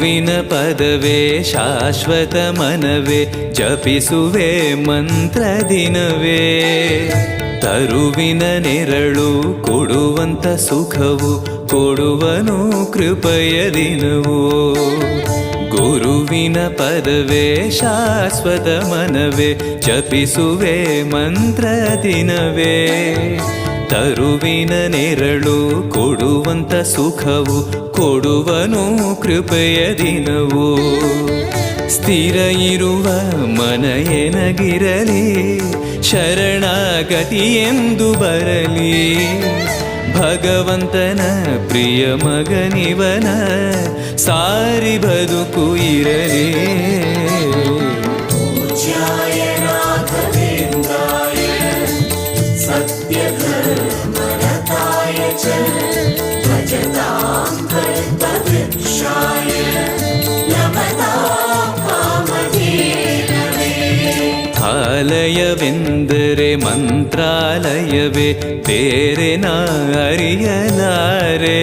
ಗುರುವಿನ ಪದವೇ ಶಾಶ್ವತ ಮನವೇ ಜಪಿಸುವೆ ಮಂತ್ರ ದಿನವೇ. ತರುವಿನ ನೆರಳು ಕೊಡುವಂತ ಸುಖವು ಕೊಡುವನು ಕೃಪೆಯ ದಿನವೋ. ಗುರುವಿನ ಪದವೇ ಶಾಶ್ವತ ಮನವೇ ಜಪಿಸುವೆ ಮಂತ್ರ ದಿನವೇ. ತರುವಿನ ನೆರಳು ಕೊಡುವಂತ ಸುಖವು ಕೊಡುವನು ಕೃಪೆಯ ದಿನವೋ. ಸ್ಥಿರ ಇರುವ ಮನ ಎನಗಿರಲಿ ಶರಣಾಗತಿ ಎಂದು ಬರಲಿ. ಭಗವಂತನ ಪ್ರಿಯ ಮಗನಿವನ ಸಾರಿ ಬದುಕು ಇರಲಿ. ಆಲಯವೆಂದರೆ ಮಂತ್ರಾಲಯವೇ ಬೇರೆ ನಾ ಅರಿಯಲಾರೆ.